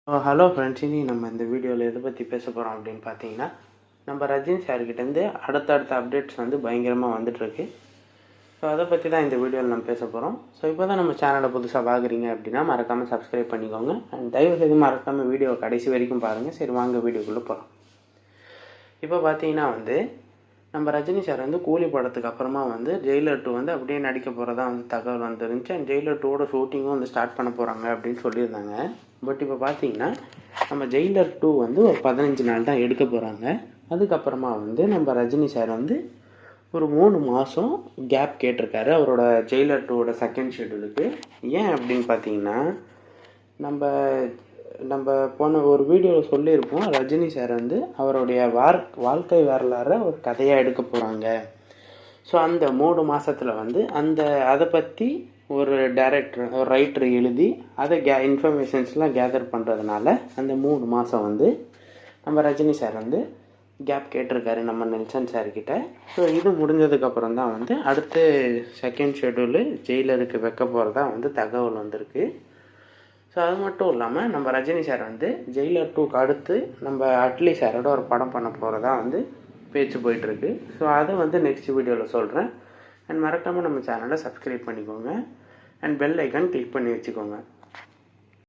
Hello friends, இனி நம்ம இந்த வீடியோவில் எதை பற்றி பேச போகிறோம் அப்படின்னு பார்த்தீங்கன்னா, நம்ம ரஜினி சார்கிட்டேருந்து அடுத்தடுத்த அப்டேட்ஸ் வந்து பயங்கரமாக வந்துட்டுருக்கு. ஸோ அதை பற்றி தான் இந்த வீடியோவில் நம்ம பேச போகிறோம். ஸோ இப்போ தான் நம்ம சேனலை புதுசாக பார்க்குறீங்க அப்படின்னா மறக்காமல் சப்ஸ்கிரைப் பண்ணிக்கோங்க. அண்ட் தயவுசெய்து மறக்காமல் வீடியோவை கடைசி வரைக்கும் பாருங்கள். சரி, வாங்க வீடியோக்குள்ளே போகலாம். இப்போ பார்த்தீங்கன்னா வந்து நம்ம ரஜினி சார் வந்து கூலி படத்துக்கு அப்புறமா வந்து ஜெயிலர் 2 வந்து அப்படியே நடிக்க போகிறதா வந்து தகவல் வந்துருந்துச்சு. அண்ட் ஜெயிலர் 2ஓட ஷூட்டிங்கும் வந்து ஸ்டார்ட் பண்ண போகிறாங்க அப்படின்னு சொல்லியிருந்தாங்க. பட் இப்போ பார்த்தீங்கன்னா நம்ம ஜெயிலர் 2 வந்து ஒரு 15 நாள் தான் எடுக்க போகிறாங்க. அதுக்கப்புறமா வந்து நம்ம ரஜினி சார் வந்து ஒரு 3 மாதம் கேப் கேட்டிருக்காரு அவரோட ஜெயிலர் 2ஓட செகண்ட் ஷெட்யூலுக்கு. ஏன் அப்படின்னு பார்த்தீங்கன்னா, நம்ம போன ஒரு வீடியோவில் சொல்லியிருப்போம், ரஜினி சார் வந்து அவருடைய வாழ்க்கை வரலாறை ஒரு கதையாக எடுக்க போகிறாங்க. ஸோ அந்த 3 மாதத்தில் வந்து அதை பற்றி ஒரு ரைட்டர் எழுதி அதை இன்ஃபர்மேஷன்ஸ்லாம் கேதர் பண்ணுறதுனால அந்த 3 மாதம் வந்து நம்ம ரஜினி சார் வந்து கேப் கேட்டிருக்காரு நம்ம நெல்சன் சார்கிட்ட. ஸோ இது முடிஞ்சதுக்கப்புறம் தான் வந்து அடுத்து செகண்ட் ஷெட்யூலு ஜெயிலருக்கு வைக்க போகிறதா வந்து தகவல் வந்திருக்கு. ஸோ அது மட்டும் இல்லாமல் நம்ம ரஜினி சார் வந்து ஜெயிலர் 2க்கு அடுத்து நம்ம அட்லி சாரோட ஒரு படம் பண்ண போகிறதா வந்து பேச்சு போயிட்டுருக்கு. ஸோ அதை வந்து நெக்ஸ்ட் வீடியோவில் சொல்கிறேன். அண்ட் மறக்காமல் நம்ம சேனலை சப்ஸ்கிரைப் பண்ணிக்கோங்க. அண்ட் பெல் ஐக்கான் கிளிக் பண்ணி வச்சுக்கோங்க.